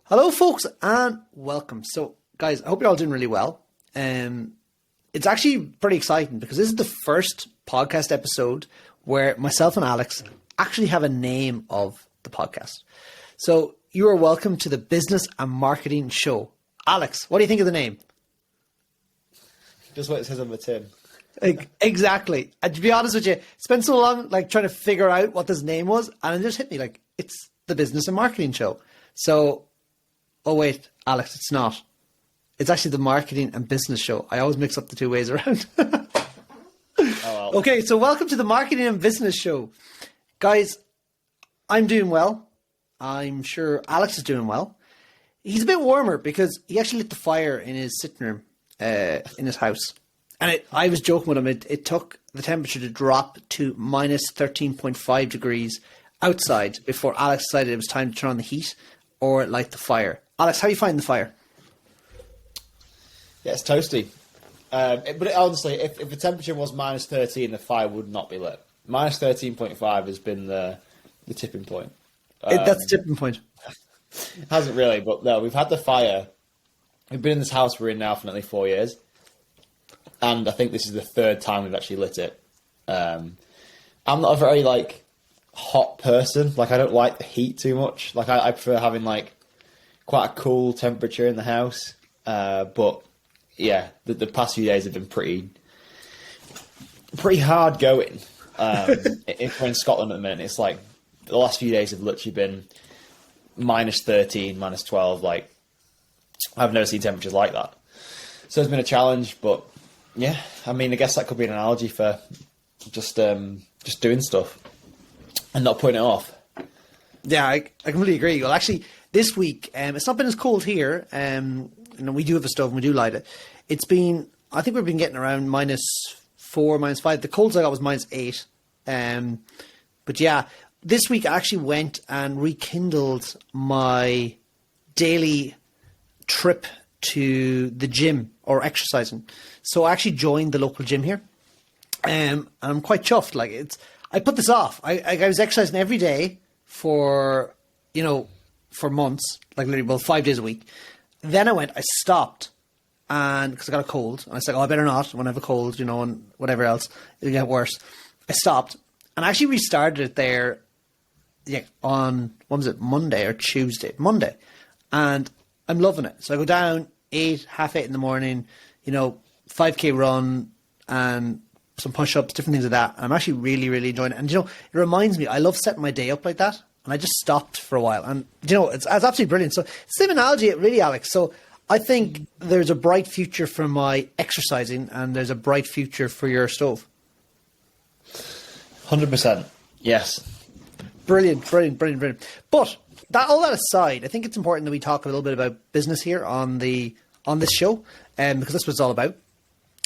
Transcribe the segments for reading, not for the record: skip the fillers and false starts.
Hello, folks, and welcome. So, guys, I hope you're all doing really well. It's actually pretty exciting because this is the first podcast episode where myself and Alex actually have a name of the podcast. So, you are welcome to the Business and Marketing Show. Alex, what do you think of the name? Just what it says on the tin. Exactly. And to be honest with you, I spent so long trying to figure out what this name was, and it just hit me it's the Business and Marketing Show. So, oh wait, Alex, it's not. It's actually the Marketing and Business Show. I always mix up the two ways around. Oh, well. Okay, so welcome to the Marketing and Business Show. Guys, I'm doing well. I'm sure Alex is doing well. He's a bit warmer because he actually lit the fire in his sitting room in his house. And I was joking with him. It took the temperature to drop to minus 13.5 degrees outside before Alex decided it was time to turn on the heat or light the fire. Alex, how are you finding the fire? Yeah, it's toasty. Honestly, if the temperature was minus 13, the fire would not be lit. Minus 13.5 has been the tipping point. That's the tipping point. Hasn't really, but no, we've had the fire. We've been in this house we're in now for nearly 4 years. And I think this is the third time we've actually lit it. I'm not a very, hot person. I don't like the heat too much. I prefer having, quite a cool temperature in the house. But, yeah, the past few days have been pretty hard going. If we're in Scotland at the minute, it's the last few days have literally been minus 13, minus 12. I've never seen temperatures like that. So it's been a challenge, but yeah, I guess that could be an analogy for just doing stuff and not putting it off. Yeah, I completely agree. Well, actually, this week, it's not been as cold here. We do have a stove and we do light it. It's been, I think we've been getting around minus 4, minus 5. The coldest I got was minus 8. But yeah, this week I actually went and rekindled my daily trip to the gym or exercising. So I actually joined the local gym here. And I'm quite chuffed. I put this off. I was exercising every day for months, literally 5 days a week. Then I stopped, and because I got a cold, and I was like, I better not when I have a cold, and whatever else, it'll get worse. I stopped, and I actually restarted it there on, what was it, Monday or Tuesday? Monday. And I'm loving it. So I go down 8:30 in the morning, 5K run and some push-ups, different things like that. And I'm actually really, really enjoying it. And, it reminds me, I love setting my day up like that. And I just stopped for a while. And, it's absolutely brilliant. So same analogy, really, Alex. So I think there's a bright future for my exercising and there's a bright future for your stove. 100%. Yes. Brilliant. But all that aside, I think it's important that we talk a little bit about business here on this show, because that's what it's all about.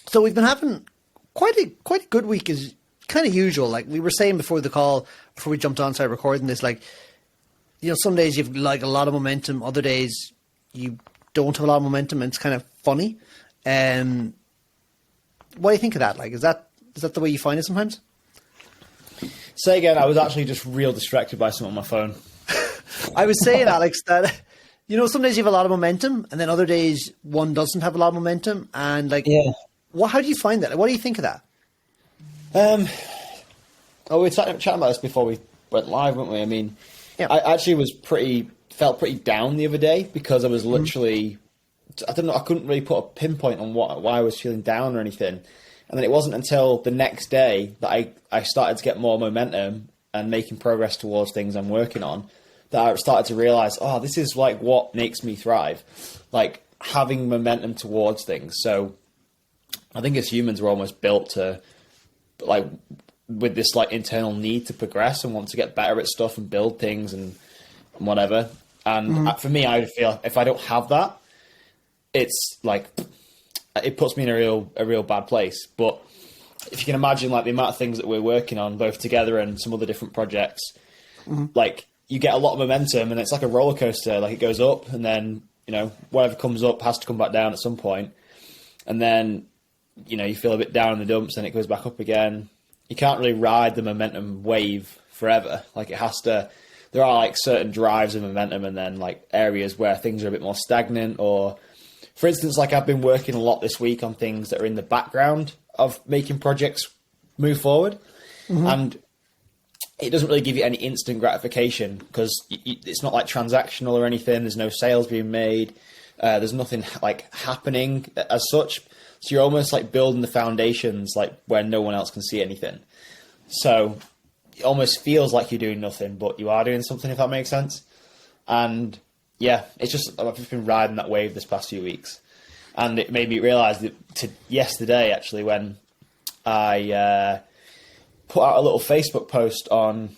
So we've been having quite a good week, is kind of usual. Like we were saying before the call, before we jumped on, started recording this. Some days you've a lot of momentum, other days you don't have a lot of momentum, and it's kind of funny. What do you think of that? Is that the way you find it sometimes? Say again. I was actually just real distracted by something on my phone. I was saying, Alex, that some days you have a lot of momentum, and then other days one doesn't have a lot of momentum, and yeah. How do you find that? What do you think of that? We were chatting about this before we went live, weren't we? Yeah. I actually felt pretty down the other day because I was literally, I don't know, I couldn't really put a pinpoint on why I was feeling down or anything. And then it wasn't until the next day that I started to get more momentum and making progress towards things I'm working on that I started to realize, this is what makes me thrive, having momentum towards things. So I think as humans, we're almost built to with this internal need to progress and want to get better at stuff and build things and whatever. And for me, I feel if I don't have that, it's it puts me in a real bad place. But if you can imagine the amount of things that we're working on both together and some other different projects, you get a lot of momentum and it's like a roller coaster. It goes up and then, whatever comes up has to come back down at some point. And then, you feel a bit down in the dumps and it goes back up again. You can't really ride the momentum wave forever. It has to, there are like certain drives of momentum and then like areas where things are a bit more stagnant. Or for instance, like I've been working a lot this week on things that are in the background of making projects move forward. And it doesn't really give you any instant gratification because it's not like transactional or anything. There's no sales being made. There's nothing like happening as such. So you're almost like building the foundations like where no one else can see anything. So it almost feels like you're doing nothing, but you are doing something, if that makes sense. And yeah, I've just been riding that wave this past few weeks. And it made me realise that yesterday, actually, when I put out a little Facebook post on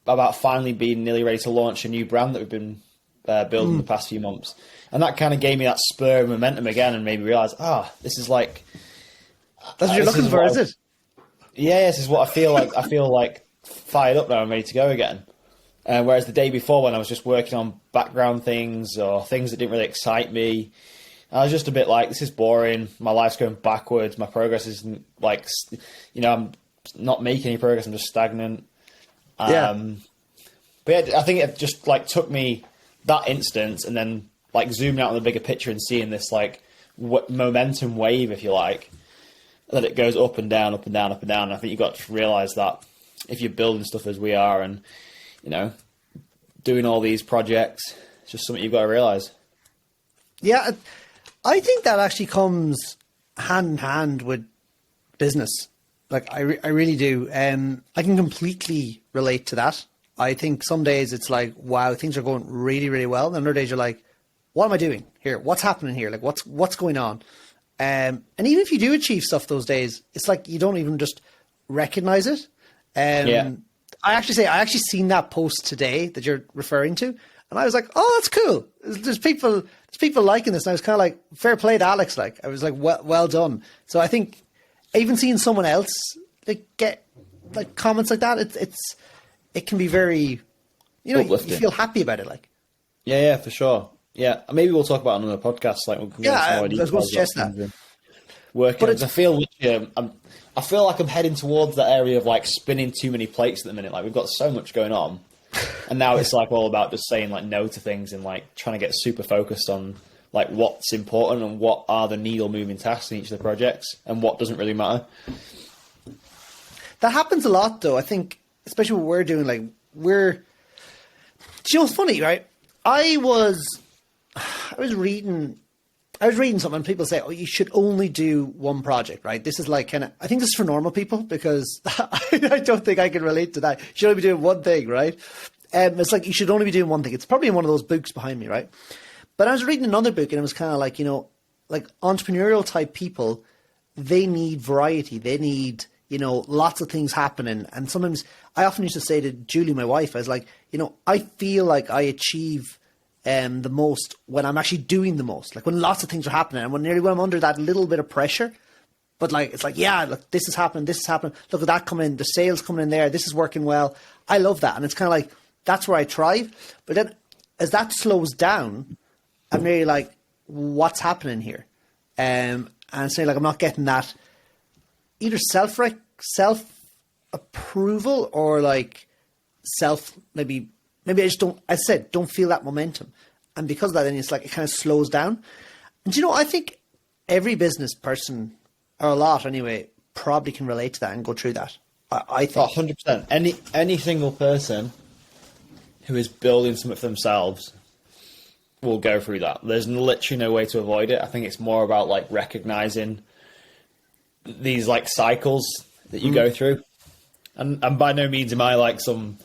about finally being nearly ready to launch a new brand that we've been building the past few months. And that kind of gave me that spur of momentum again and made me realise, this is like... That's what you're looking for, is it? Yeah, this is what I feel like. I feel like fired up now and ready to go again. Whereas the day before when I was just working on background things or things that didn't really excite me, I was just a bit like, this is boring. My life's going backwards. My progress isn't like, I'm not making any progress. I'm just stagnant. But yeah, I think it just like took me that instance and then like zooming out on the bigger picture and seeing this like momentum wave, if you like, that it goes up and down, up and down, up and down. And I think you've got to realise that if you're building stuff as we are and, doing all these projects, it's just something you've got to realise. Yeah, I think that actually comes hand in hand with business. Like, I really do. I can completely relate to that. I think some days it's like, wow, things are going really, really well. And other days you're like, what am I doing here? What's happening here? Like, what's going on? And even if you do achieve stuff those days, it's like you don't even just recognize it. I actually seen that post today that you're referring to, and I was like, oh, that's cool. There's people liking this. And I was kind of like, fair play to Alex. Like, I was like, well done. So I think even seeing someone else like get like comments like that, it can be very, you feel happy about it. Like, yeah, for sure. Yeah, maybe we'll talk about it on another podcast. Like, we can I was going to suggest that. Working, but I feel like I'm heading towards that area of like spinning too many plates at the minute. Like, we've got so much going on, and now it's like all about just saying like no to things and like trying to get super focused on like what's important and what are the needle moving tasks in each of the projects and what doesn't really matter. That happens a lot, though. I think, especially what we're doing. Like, it's funny, right? I was reading something and people say, oh, you should only do one project, right? This is like I think this is for normal people because I don't think I can relate to that. You should only be doing one thing, right? It's like you should only be doing one thing. It's probably in one of those books behind me, right? But I was reading another book and it was kind of like, like entrepreneurial type people, they need variety. They need, lots of things happening. And sometimes I often used to say to Julie, my wife, I was like, I feel like I achieve the most when I'm actually doing the most, like when lots of things are happening and when I'm under that little bit of pressure, but like, it's like, yeah, look, this is happening, look at that coming in, the sales coming in there, this is working well. I love that. And it's kind of like, that's where I thrive. But then as that slows down, I'm really like, what's happening here? And say like, I'm not getting that either self approval or like maybe I just don't feel that momentum. And because of that, then it's like, it kind of slows down. And I think every business person, or a lot anyway, probably can relate to that and go through that. I think. 100%. Any single person who is building something for themselves will go through that. There's literally no way to avoid it. I think it's more about like recognizing these like cycles that you go through. And by no means am I like some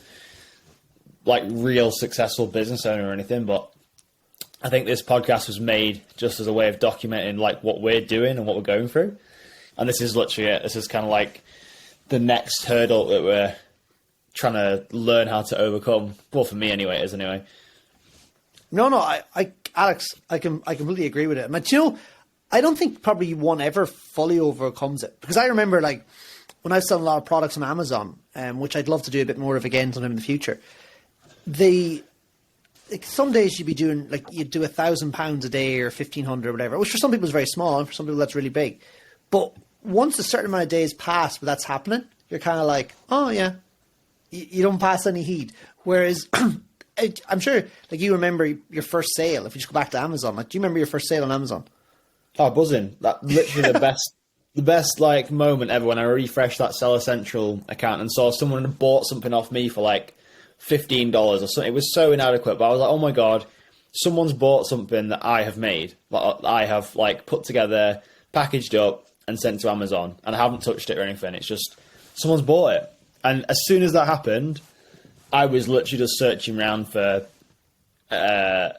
like real successful business owner or anything, but I think this podcast was made just as a way of documenting like what we're doing and what we're going through. And this is literally it. This is kind of like the next hurdle that we're trying to learn how to overcome. Well, for me anyway, it is anyway. No, Alex, I completely agree with it. But I don't think probably one ever fully overcomes it, because I remember like when I was selling a lot of products on Amazon, which I'd love to do a bit more of again sometime in the future. Some days you'd be doing like you'd do £1,000 a day or 1,500 or whatever, which for some people is very small and for some people that's really big. But once a certain amount of days pass where that's happening, you're kind of like, oh yeah, You don't pass any heat. Whereas I'm sure, like, you remember your first sale. If you just go back to Amazon, like, do you remember your first sale on Amazon? Oh, buzzing! That literally the best like moment ever when I refreshed that Seller Central account and saw someone had bought something off me for like $15 or something. It was so inadequate, but I was like, oh my god, someone's bought something that I have made, that I have like put together, packaged up, and sent to Amazon, and I haven't touched it or anything. It's just someone's bought it, and as soon as that happened, I was literally just searching around for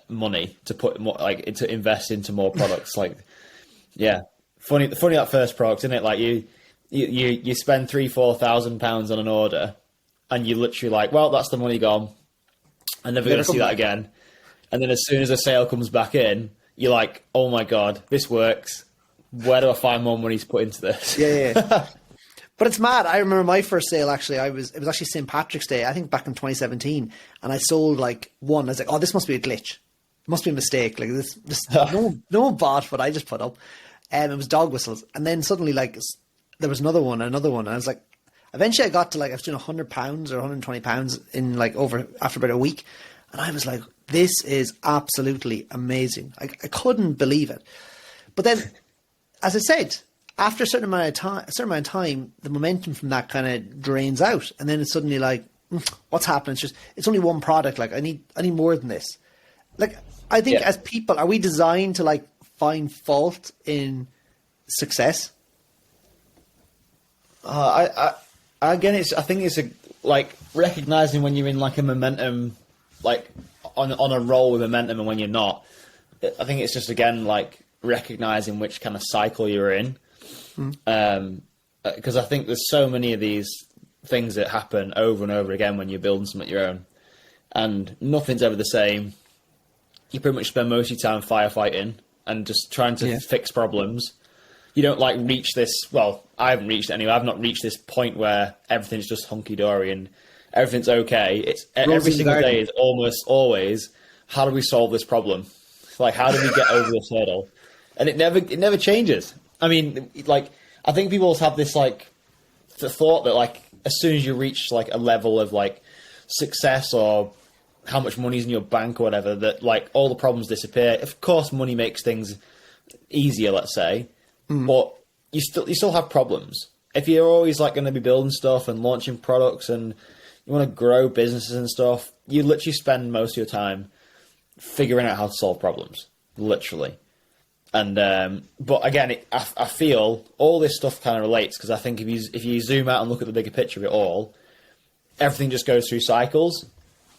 money to put more, like, to invest into more products. Like, yeah, funny that first product, isn't it? Like you spend £3,000-4,000 on an order, and you literally like, well, that's the money gone. I'm never going to see that again. And then as soon as a sale comes back in, you're like, oh my god, this works. Where do I find more money to put into this? Yeah. But it's mad. I remember my first sale, actually. It was actually St. Patrick's Day, I think back in 2017. And I sold like one. I was like, oh, this must be a glitch. It must be a mistake. Like this no one bought what I just put up. It was dog whistles. And then suddenly, like, there was another one. And I was like, eventually I got to, like, I was doing £100 or £120 in like after about a week. And I was like, this is absolutely amazing. I couldn't believe it. But then, as I said, after a certain amount of time, the momentum from that kind of drains out, and then it's suddenly like, what's happening? It's only one product. Like, I need more than this. Like, I think as people, are we designed to like find fault in success? I think it's like recognizing when you're in like a momentum, like on a roll with momentum, and when you're not. I think it's just, again, like recognizing which kind of cycle you're in. Because I think there's so many of these things that happen over and over again when you're building something your own, and nothing's ever the same. You pretty much spend most of your time firefighting and just trying to fix problems. You don't like reach this. Well, I haven't reached it anyway. I've not reached this point where everything's just hunky dory and everything's okay. It's every single day is almost always, how do we solve this problem? Like, how do we get over this hurdle? And it never changes. I mean, like, I think people have this like the thought that like as soon as you reach like a level of like success or how much money's in your bank or whatever, that like all the problems disappear. Of course, money makes things easier, let's say, but you still have problems. If you're always like going to be building stuff and launching products and you want to grow businesses and stuff, you literally spend most of your time figuring out how to solve problems, literally. And but again, I feel all this stuff kind of relates, because I think if you zoom out and look at the bigger picture of it all, everything just goes through cycles.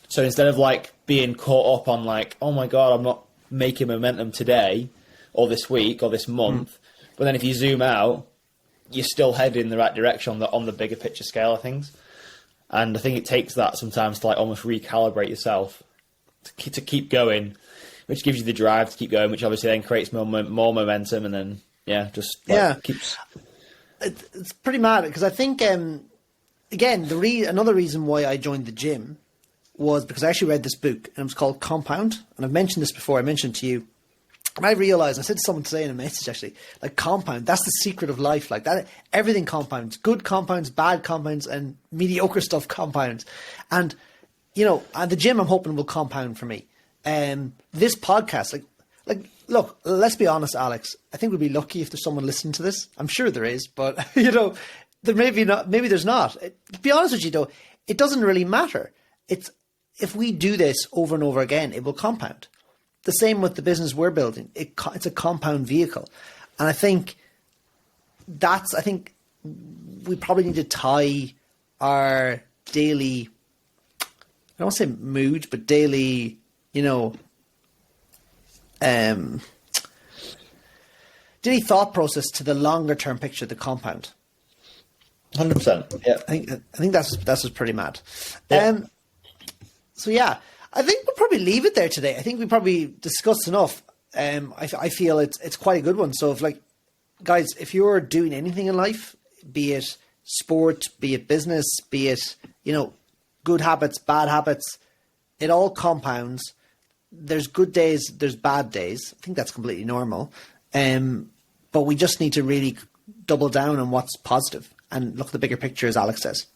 So instead of like being caught up on like, oh my god, I'm not making momentum today or this week or this month, but then if you zoom out, you're still headed in the right direction on the bigger picture scale of things. And I think it takes that sometimes to like almost recalibrate yourself to keep going, which gives you the drive to keep going, which obviously then creates more momentum, and then keeps. It's pretty mad, because I think again another reason why I joined the gym was because I actually read this book, and it was called Compound, and I've mentioned this before. I mentioned to you, and I realized, I said to someone today in a message actually, like, compound, that's the secret of life. Like that, everything compounds, good compounds, bad compounds, and mediocre stuff compounds. And you know, at the gym, I'm hoping will compound for me. This podcast, like, look, let's be honest, Alex. I think we'd be lucky if there's someone listening to this. I'm sure there is, but you know, there maybe not. Maybe there's not. To be honest with you, though, it doesn't really matter. It's if we do this over and over again, it will compound. The same with the business we're building. It's a compound vehicle, and I think we probably need to tie our daily, I don't want to say mood, but daily, you know, daily thought process to the longer term picture of the compound. 100%. Yeah, I think that's what's pretty mad. Yeah. So yeah, I think we'll probably leave it there today. I think we probably discussed enough. I feel it's quite a good one. So if, like, guys, if you're doing anything in life, be it sport, be it business, be it, you know, good habits, bad habits, it all compounds. There's good days, there's bad days. I think that's completely normal. But we just need to really double down on what's positive and look at the bigger picture, as Alex says.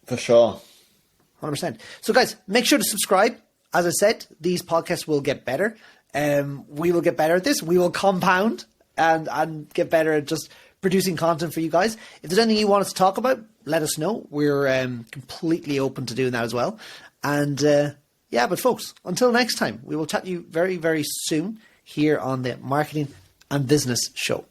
For sure. 100%. So, guys, make sure to subscribe. As I said, these podcasts will get better. We will get better at this. We will compound and get better at just producing content for you guys. If there's anything you want us to talk about, let us know. We're completely open to doing that as well. And yeah, but folks, until next time, we will chat to you very, very soon here on the Marketing and Business Show.